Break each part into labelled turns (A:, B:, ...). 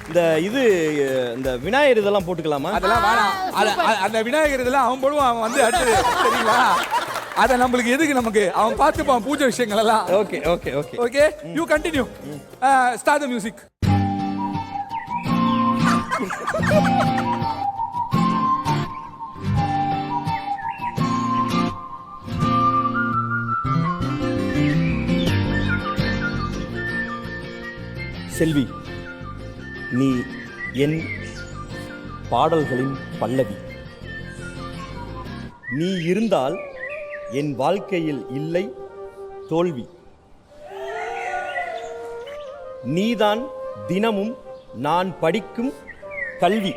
A: இந்த விநாயகர் இதெல்லாம் போட்டுக்கலாமா?
B: அதெல்லாம் வேணாம். அந்த விநாயகர் இதெல்லாம் அவன் போடுவான், அவன் வந்து அடுத்து சரிங்களா? அத நம்மளுக்கு எதுக்கு, நமக்கு அவன் பார்த்துப்பான் பூஜை விஷயங்கள் எல்லாம்.
A: Okay okay okay
B: okay, you continue. Start the music.
A: Selvi, நீ என் பாடல்களின் பல்லவி. நீ இருந்தால் என் வாழ்க்கையில் இல்லை தோல்வி. நீதான் தினமும் நான் படிக்கும் கல்வி.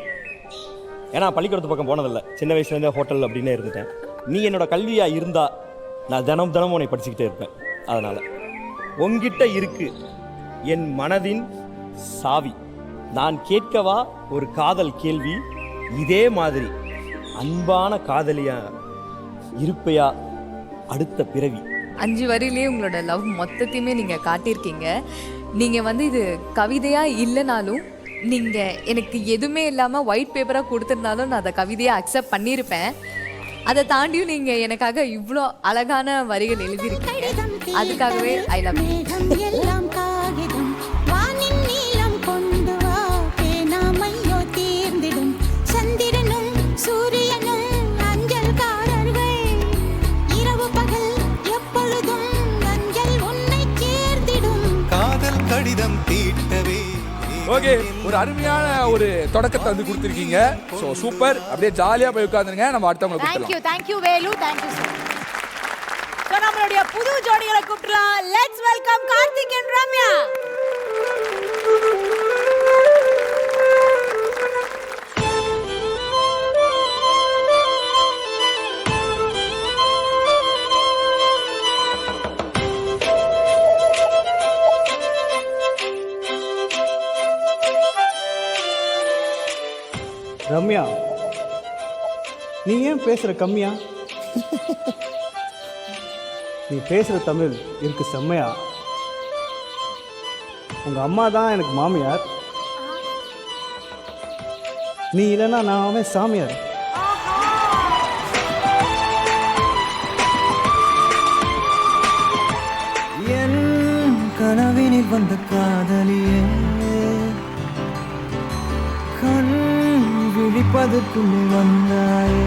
A: ஏன்னா பள்ளிக்கூடத்து பக்கம் போனதில்லை, சின்ன வயசுலேருந்தே ஹோட்டல் அப்படின்னே இருந்துட்டேன். நீ என்னோட கல்வியாக இருந்தா நான் தினம் உன்னை படிச்சுக்கிட்டே இருப்பேன். அதனால் உன்கிட்ட இருக்கு என் மனதின் சாவி. நான் கேட்கவா ஒரு காதல் கேள்வி, இதே மாதிரி அன்பான காதலியா இருப்பையா அடுத்த பிறவி.
C: 5 வரியிலேயே உங்களோட லவ் மொத்தத்தையுமே நீங்க காட்டியிருக்கீங்க. நீங்க வந்து இது கவிதையா இல்லைனாலும், நீங்க எனக்கு எதுவுமே இல்லாம ஒயிட் பேப்பரா கொடுத்திருந்தாலும் நான் அதை கவிதையா அக்செப்ட் பண்ணியிருப்பேன். அதை தாண்டியும் நீங்க எனக்காக இவ்வளோ அழகான வரிகள் எழுதியிருக்கீங்க. அதுக்காகவே ஐ லவ் யூ.
B: ஓகே, ஒரு அருமையான ஒரு தொடக்கத்தை வந்து கொடுத்திருக்கீங்க. So super. அப்படியே ஜாலியா போய் உட்கார்ந்துருங்க, நம்ம அடுத்தவங்களை கூப்பிடலாம்.
D: Thank you Velu, thank you sir. So நம்மளுடைய புது ஜோடிகளை கூப்பிடலாம். Let's welcome Karthik and Ramya.
E: Ramya, நீ ஏன் பேசுகிற கம்மியா? நீ பேசுகிற தமிழ் இருக்கு செம்மையா. உங்கள் அம்மா தான் எனக்கு மாமியார், நீ இல்லைன்னா நான் அவன் சாமியார்.
F: என் கனவினில் வந்த காதலியே, கண் விழிப்பதற்குள்ளே வந்தாயே.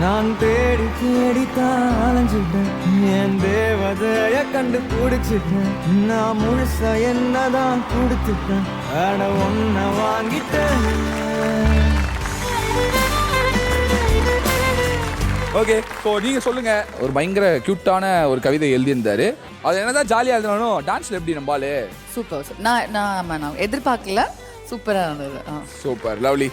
F: நான் தேடி தேடித்தான் அலைஞ்சிட்டேன், என் தேவதைய கண்டுபிடிச்சிட்டேன். நான் முழுசா என்னதான் கொடுத்துட்டேன், அட ஒன்ன வாங்கிட்டேன்.
B: ஓகே, ஸோ நீங்கள் சொல்லுங்கள். ஒரு பயங்கர க்யூட்டான ஒரு கவிதை எழுதியிருந்தாரு. அது என்னதான் ஜாலியாக எழுதினாலும் டான்ஸில் எப்படி நம்பாலே
C: சூப்பர். நான் எதிர்பார்க்கல, சூப்பராக இருந்தது.
B: Super, lovely.